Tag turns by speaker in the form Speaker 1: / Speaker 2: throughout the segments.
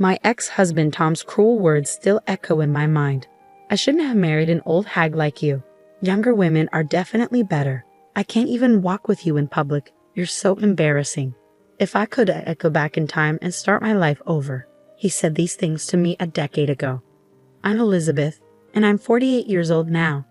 Speaker 1: My ex-husband Tom's cruel words still echo in my mind. I shouldn't have married an old hag like you. Younger women are definitely better. I can't even walk with you in public. You're so embarrassing. If I could, I'd go back in time and start my life over. He said these things to me a decade ago. I'm Elizabeth, and I'm 48 years old now.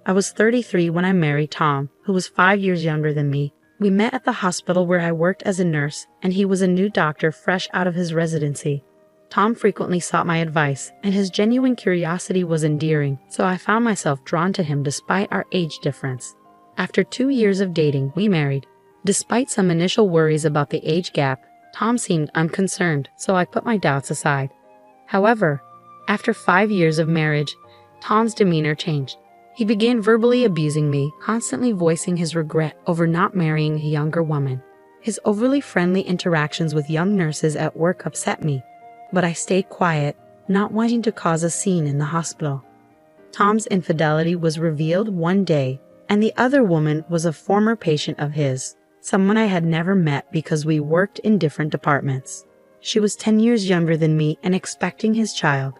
Speaker 1: I was 33 when I married Tom, who was 5 years younger than me. We met at the hospital where I worked as a nurse, and he was a new doctor fresh out of his residency. Tom frequently sought my advice, and his genuine curiosity was endearing, so I found myself drawn to him despite our age difference. After 2 years of dating, we married. Despite some initial worries about the age gap, Tom seemed unconcerned, so I put my doubts aside. However, after 5 years of marriage, Tom's demeanor changed. He began verbally abusing me, constantly voicing his regret over not marrying a younger woman. His overly friendly interactions with young nurses at work upset me, but I stayed quiet, not wanting to cause a scene in the hospital. Tom's infidelity was revealed one day, and the other woman was a former patient of his, someone I had never met because we worked in different departments. She was 10 years younger than me and expecting his child.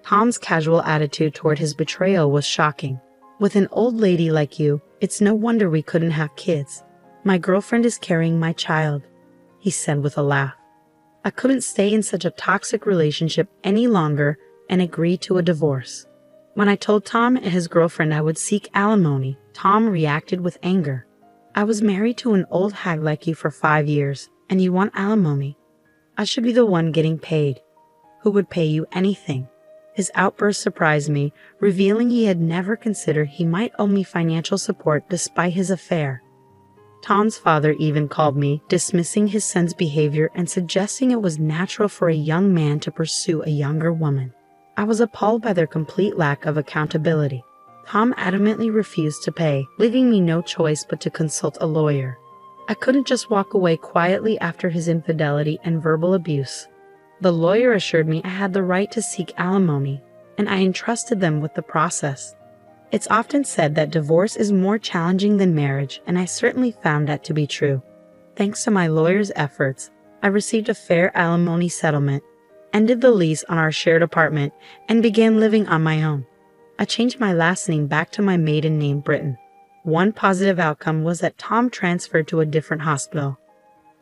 Speaker 1: Tom's casual attitude toward his betrayal was shocking. With an old lady like you, it's no wonder we couldn't have kids. My girlfriend is carrying my child, he said with a laugh. I couldn't stay in such a toxic relationship any longer and agreed to a divorce. When I told Tom and his girlfriend I would seek alimony, Tom reacted with anger. I was married to an old hag like you for 5 years, and you want alimony. I should be the one getting paid. Who would pay you anything? His outburst surprised me, revealing he had never considered he might owe me financial support despite his affair. Tom's father even called me, dismissing his son's behavior and suggesting it was natural for a young man to pursue a younger woman. I was appalled by their complete lack of accountability. Tom adamantly refused to pay, leaving me no choice but to consult a lawyer. I couldn't just walk away quietly after his infidelity and verbal abuse. The lawyer assured me I had the right to seek alimony, and I entrusted them with the process. It's often said that divorce is more challenging than marriage, and I certainly found that to be true. Thanks to my lawyer's efforts, I received a fair alimony settlement, ended the lease on our shared apartment, and began living on my own. I changed my last name back to my maiden name, Britton. One positive outcome was that Tom transferred to a different hospital.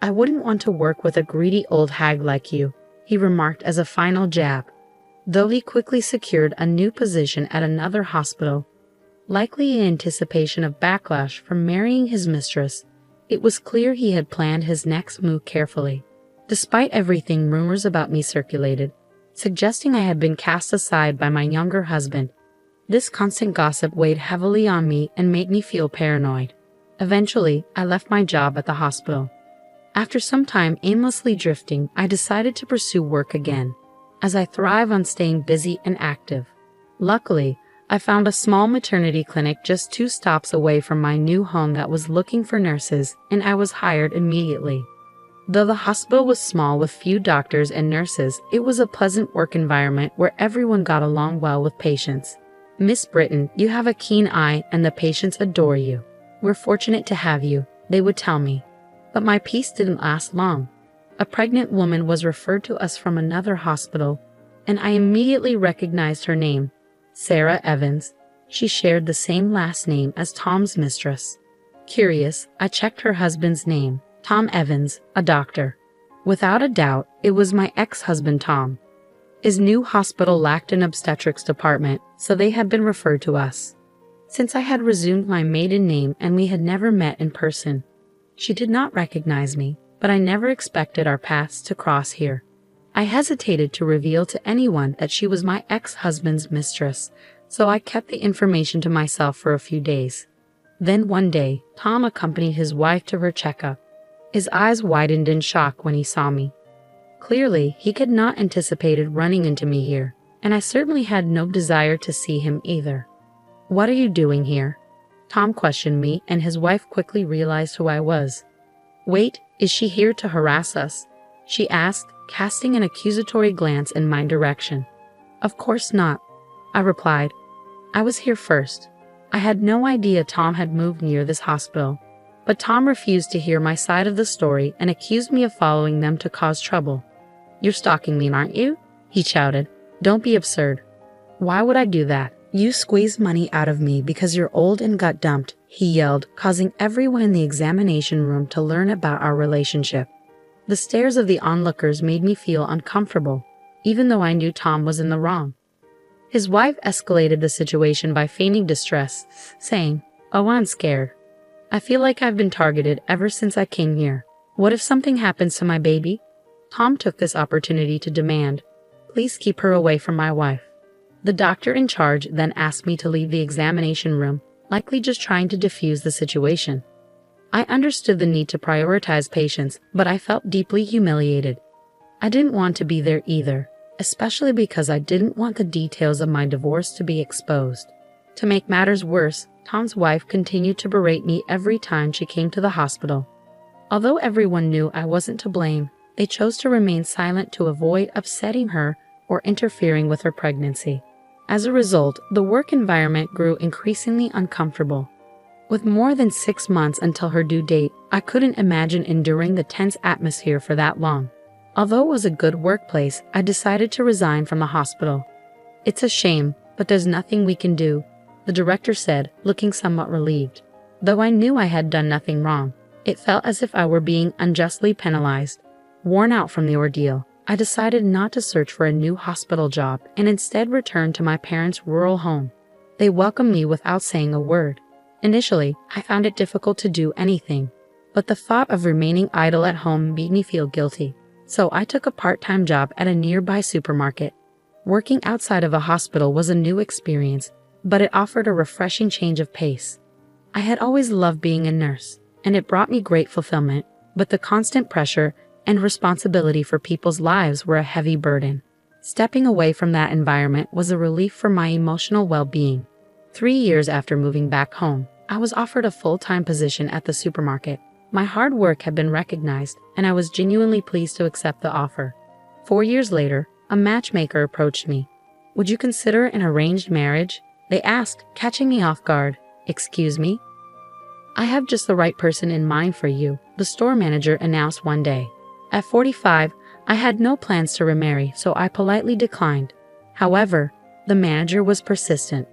Speaker 1: I wouldn't want to work with a greedy old hag like you, he remarked as a final jab, though he quickly secured a new position at another hospital. Likely in anticipation of backlash from marrying his mistress, it was clear he had planned his next move carefully. Despite everything, rumors about me circulated, suggesting I had been cast aside by my younger husband. This constant gossip weighed heavily on me and made me feel paranoid. Eventually, I left my job at the hospital. After some time aimlessly drifting, I decided to pursue work again, as I thrive on staying busy and active. Luckily, I found a small maternity clinic just 2 stops away from my new home that was looking for nurses, and I was hired immediately. Though the hospital was small with few doctors and nurses, it was a pleasant work environment where everyone got along well with patients. Miss Britton, you have a keen eye and the patients adore you. We're fortunate to have you, they would tell me. But my peace didn't last long. A pregnant woman was referred to us from another hospital, and I immediately recognized her name, Sarah Evans. She shared the same last name as Tom's mistress. Curious, I checked her husband's name, Tom Evans, a doctor. Without a doubt, it was my ex-husband Tom. His new hospital lacked an obstetrics department, so they had been referred to us. Since I had resumed my maiden name and we had never met in person, she did not recognize me, but I never expected our paths to cross here. I hesitated to reveal to anyone that she was my ex-husband's mistress, so I kept the information to myself for a few days. Then one day, Tom accompanied his wife to her checkup. His eyes widened in shock when he saw me. Clearly, he had not anticipated running into me here, and I certainly had no desire to see him either. "What are you doing here?" Tom questioned me, and his wife quickly realized who I was. "Wait, is she here to harass us?" she asked, casting an accusatory glance in my direction. "Of course not," I replied. "I was here first. I had no idea Tom had moved near this hospital." But Tom refused to hear my side of the story and accused me of following them to cause trouble. "You're stalking me, aren't you?" he shouted. "Don't be absurd." "Why would I do that? You squeezed money out of me because you're old and got dumped," he yelled, causing everyone in the examination room to learn about our relationship. The stares of the onlookers made me feel uncomfortable, even though I knew Tom was in the wrong. His wife escalated the situation by feigning distress, saying, "Oh, I'm scared. I feel like I've been targeted ever since I came here. What if something happens to my baby?" Tom took this opportunity to demand, "Please keep her away from my wife." The doctor in charge then asked me to leave the examination room, likely just trying to defuse the situation. I understood the need to prioritize patients, but I felt deeply humiliated. I didn't want to be there either, especially because I didn't want the details of my divorce to be exposed. To make matters worse, Tom's wife continued to berate me every time she came to the hospital. Although everyone knew I wasn't to blame, they chose to remain silent to avoid upsetting her or interfering with her pregnancy. As a result, the work environment grew increasingly uncomfortable. With more than 6 months until her due date, I couldn't imagine enduring the tense atmosphere for that long. Although it was a good workplace, I decided to resign from the hospital. "It's a shame, but there's nothing we can do," the director said, looking somewhat relieved. Though I knew I had done nothing wrong, it felt as if I were being unjustly penalized. Worn out from the ordeal, I decided not to search for a new hospital job and instead returned to my parents' rural home. They welcomed me without saying a word. Initially, I found it difficult to do anything, but the thought of remaining idle at home made me feel guilty. So I took a part-time job at a nearby supermarket. Working outside of a hospital was a new experience, but it offered a refreshing change of pace. I had always loved being a nurse, and it brought me great fulfillment, but the constant pressure and responsibility for people's lives were a heavy burden. Stepping away from that environment was a relief for my emotional well-being. 3 years after moving back home, I was offered a full-time position at the supermarket. My hard work had been recognized, and I was genuinely pleased to accept the offer. 4 years later, a matchmaker approached me. "Would you consider an arranged marriage?" they asked, catching me off guard. "Excuse me?" "I have just the right person in mind for you," the store manager announced one day. At 45, I had no plans to remarry, so I politely declined. However, the manager was persistent.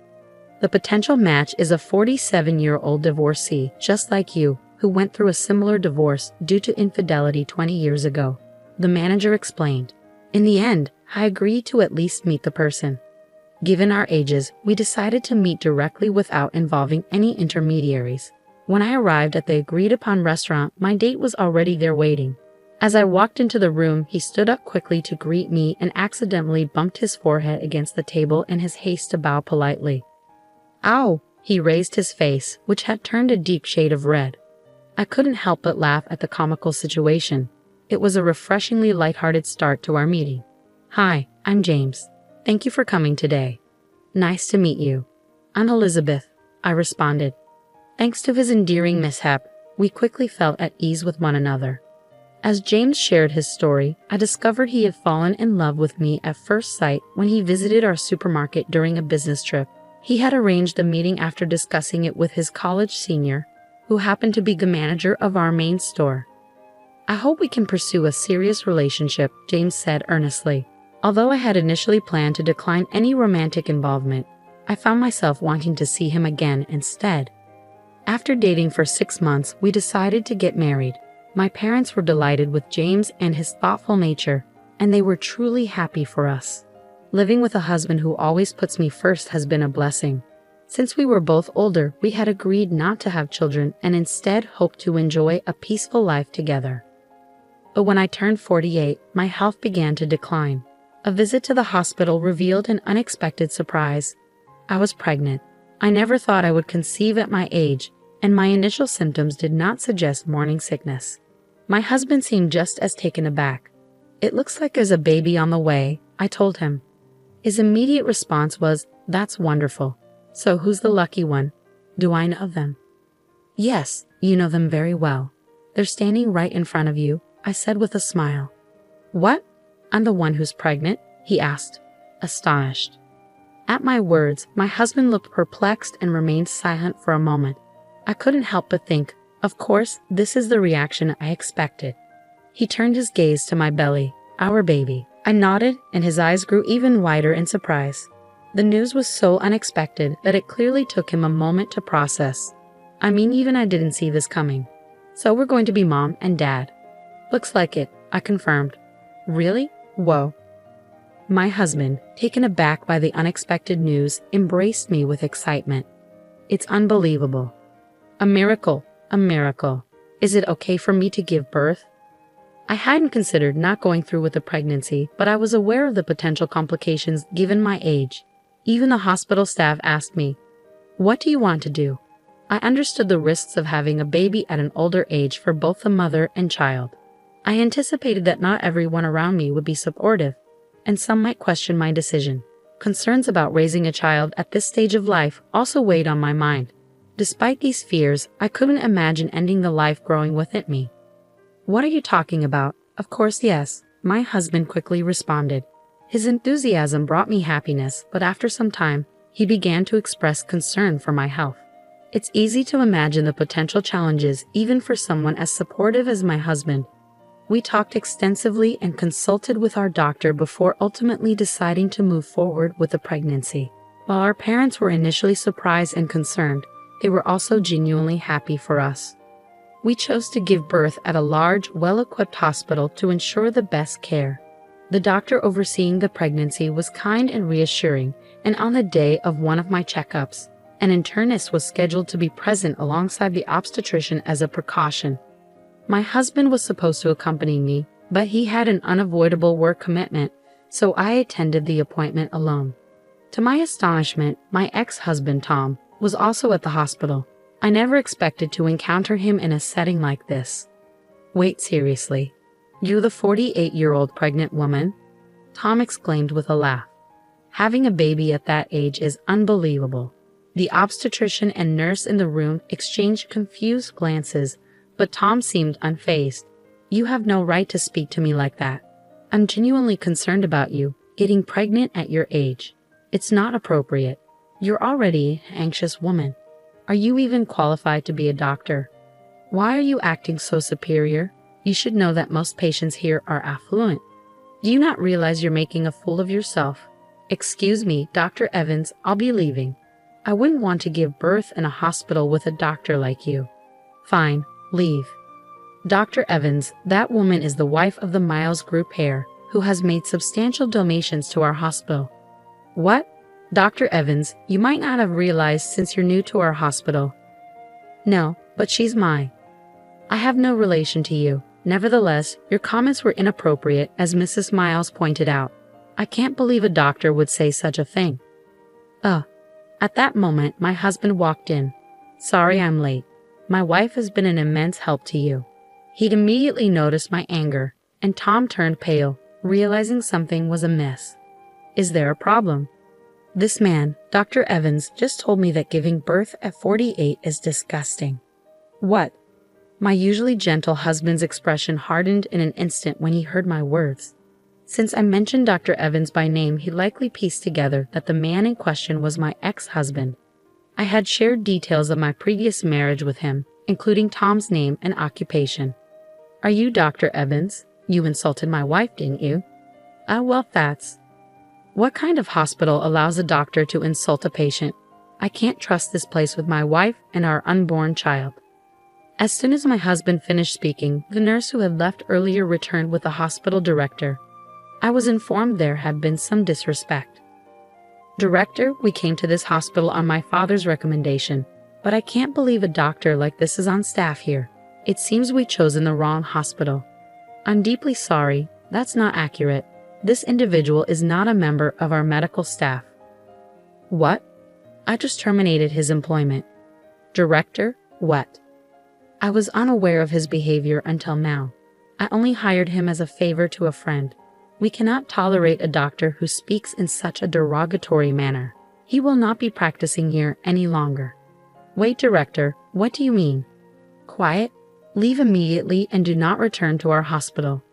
Speaker 1: "The potential match is a 47-year-old divorcee, just like you, who went through a similar divorce due to infidelity 20 years ago," the manager explained. In the end, I agreed to at least meet the person. Given our ages, we decided to meet directly without involving any intermediaries. When I arrived at the agreed-upon restaurant, my date was already there waiting. As I walked into the room, he stood up quickly to greet me and accidentally bumped his forehead against the table in his haste to bow politely. "Ow!" He raised his face, which had turned a deep shade of red. I couldn't help but laugh at the comical situation. It was a refreshingly lighthearted start to our meeting. "Hi, I'm James. Thank you for coming today." "Nice to meet you." "I'm Elizabeth," I responded. Thanks to his endearing mishap, we quickly felt at ease with one another. As James shared his story, I discovered he had fallen in love with me at first sight when he visited our supermarket during a business trip. He had arranged a meeting after discussing it with his college senior, who happened to be the manager of our main store. "I hope we can pursue a serious relationship," James said earnestly. Although I had initially planned to decline any romantic involvement, I found myself wanting to see him again instead. After dating for 6 months, we decided to get married. My parents were delighted with James and his thoughtful nature, and they were truly happy for us. Living with a husband who always puts me first has been a blessing. Since we were both older, we had agreed not to have children and instead hoped to enjoy a peaceful life together. But when I turned 48, my health began to decline. A visit to the hospital revealed an unexpected surprise. I was pregnant. I never thought I would conceive at my age, and my initial symptoms did not suggest morning sickness. My husband seemed just as taken aback. "It looks like there's a baby on the way," I told him. His immediate response was, "That's wonderful. So who's the lucky one? Do I know them?" "Yes, you know them very well. They're standing right in front of you," I said with a smile. "What? I'm the one who's pregnant?" he asked, astonished. At my words, my husband looked perplexed and remained silent for a moment. I couldn't help but think, of course, this is the reaction I expected. He turned his gaze to my belly. Our baby. I nodded, and his eyes grew even wider in surprise. The news was so unexpected that it clearly took him a moment to process. I mean, even I didn't see this coming. So we're going to be mom and dad. Looks like it, I confirmed. Really? Whoa. My husband, taken aback by the unexpected news, embraced me with excitement. It's unbelievable. A miracle, a miracle. Is it okay for me to give birth? I hadn't considered not going through with the pregnancy, but I was aware of the potential complications given my age. Even the hospital staff asked me, "What do you want to do?" I understood the risks of having a baby at an older age for both the mother and child. I anticipated that not everyone around me would be supportive, and some might question my decision. Concerns about raising a child at this stage of life also weighed on my mind. Despite these fears, I couldn't imagine ending the life growing within me. "What are you talking about?" "Of course, yes," my husband quickly responded. His enthusiasm brought me happiness, but after some time, he began to express concern for my health. It's easy to imagine the potential challenges even for someone as supportive as my husband. We talked extensively and consulted with our doctor before ultimately deciding to move forward with the pregnancy. While our parents were initially surprised and concerned, they were also genuinely happy for us. We chose to give birth at a large, well-equipped hospital to ensure the best care. The doctor overseeing the pregnancy was kind and reassuring, and on the day of one of my checkups, an internist was scheduled to be present alongside the obstetrician as a precaution. My husband was supposed to accompany me, but he had an unavoidable work commitment, so I attended the appointment alone. To my astonishment, my ex-husband Tom was also at the hospital. I never expected to encounter him in a setting like this. "Wait, seriously? You, the 48-year-old pregnant woman?" Tom exclaimed with a laugh. Having a baby at that age is unbelievable. The obstetrician and nurse in the room exchanged confused glances, but Tom seemed unfazed. "You have no right to speak to me like that. I'm genuinely concerned about you, getting pregnant at your age. It's not appropriate. You're already an anxious woman. Are you even qualified to be a doctor? Why are you acting so superior? You should know that most patients here are affluent. Do you not realize you're making a fool of yourself? Excuse me, Dr. Evans, I'll be leaving. I wouldn't want to give birth in a hospital with a doctor like you." "Fine, leave." "Dr. Evans, that woman is the wife of the Miles Group heir, who has made substantial donations to our hospital." "What? Dr. Evans, you might not have realized since you're new to our hospital." "No, but she's mine. I have no relation to you. Nevertheless, your comments were inappropriate, as Mrs. Miles pointed out. I can't believe a doctor would say such a thing." At that moment, my husband walked in. "Sorry I'm late. My wife has been an immense help to you." He'd immediately noticed my anger, and Tom turned pale, realizing something was amiss. "Is there a problem?" "This man, Dr. Evans, just told me that giving birth at 48 is disgusting." "What?" My usually gentle husband's expression hardened in an instant when he heard my words. Since I mentioned Dr. Evans by name, he likely pieced together that the man in question was my ex-husband. I had shared details of my previous marriage with him, including Tom's name and occupation. "Are you Dr. Evans? You insulted my wife, didn't you?" Well, that's... What kind of hospital allows a doctor to insult a patient? I can't trust this place with my wife and our unborn child." As soon as my husband finished speaking, the nurse who had left earlier returned with the hospital director. I was informed there had been some disrespect. "Director, we came to this hospital on my father's recommendation, but I can't believe a doctor like this is on staff here. It seems we've chosen the wrong hospital." "I'm deeply sorry. That's not accurate. This individual is not a member of our medical staff." "What?" "I just terminated his employment." "Director, what?" I was unaware of his behavior until now. I only hired him as a favor to a friend. We cannot tolerate a doctor who speaks in such a derogatory manner. He will not be practicing here any longer." "Wait, Director, what do you mean?" "Quiet. Leave immediately and do not return to our hospital."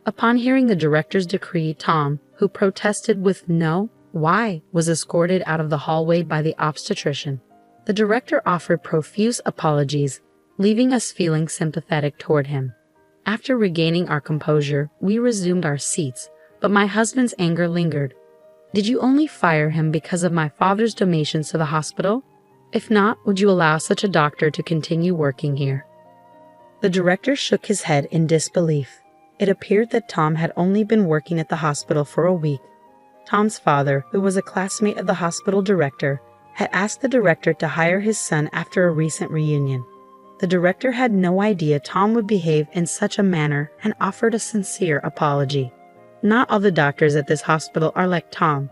Speaker 1: Upon hearing the director's decree, Tom, who protested with "No, why?" was escorted out of the hallway by the obstetrician. The director offered profuse apologies, leaving us feeling sympathetic toward him. After regaining our composure, we resumed our seats, but my husband's anger lingered. Did you only fire him because of my father's donations to the hospital? If not, would you allow such a doctor to continue working here? The director shook his head in disbelief. It appeared that Tom had only been working at the hospital for a week. Tom's father, who was a classmate of the hospital director, had asked the director to hire his son after a recent reunion. The director had no idea Tom would behave in such a manner and offered a sincere apology. Not all the doctors at this hospital are like Tom.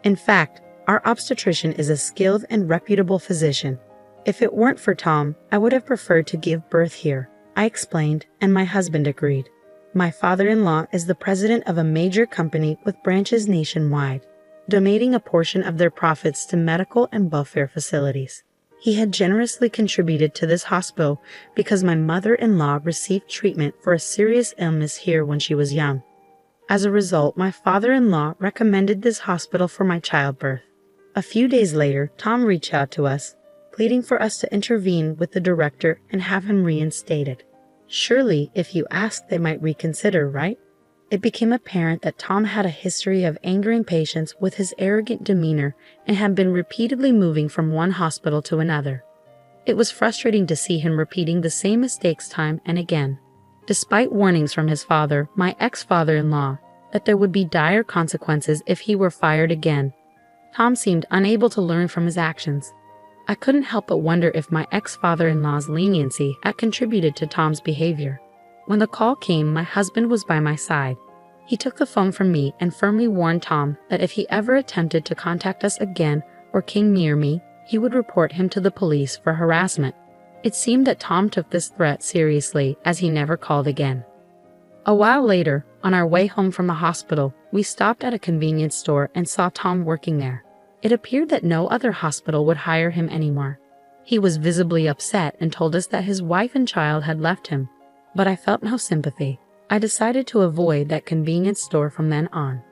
Speaker 1: In fact, our obstetrician is a skilled and reputable physician. If it weren't for Tom, I would have preferred to give birth here, I explained, and my husband agreed. My father-in-law is the president of a major company with branches nationwide, donating a portion of their profits to medical and welfare facilities. He had generously contributed to this hospital because my mother-in-law received treatment for a serious illness here when she was young. As a result, my father-in-law recommended this hospital for my childbirth. A few days later, Tom reached out to us, pleading for us to intervene with the director and have him reinstated. Surely, if you ask, they might reconsider, right? It became apparent that Tom had a history of angering patients with his arrogant demeanor and had been repeatedly moving from one hospital to another. It was frustrating to see him repeating the same mistakes time and again. Despite warnings from his father, my ex-father-in-law, that there would be dire consequences if he were fired again, Tom seemed unable to learn from his actions. I couldn't help but wonder if my ex-father-in-law's leniency had contributed to Tom's behavior. When the call came, my husband was by my side. He took the phone from me and firmly warned Tom that if he ever attempted to contact us again or came near me, he would report him to the police for harassment. It seemed that Tom took this threat seriously, as he never called again. A while later, on our way home from the hospital, we stopped at a convenience store and saw Tom working there. It appeared that no other hospital would hire him anymore. He was visibly upset and told us that his wife and child had left him, but I felt no sympathy. I decided to avoid that convenience store from then on.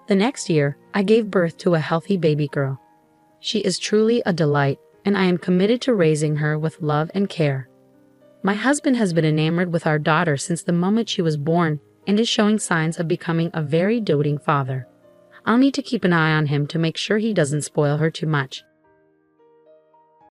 Speaker 1: The next year, I gave birth to a healthy baby girl. She is truly a delight, and I am committed to raising her with love and care. My husband has been enamored with our daughter since the moment she was born and is showing signs of becoming a very doting father. I'll need to keep an eye on him to make sure he doesn't spoil her too much.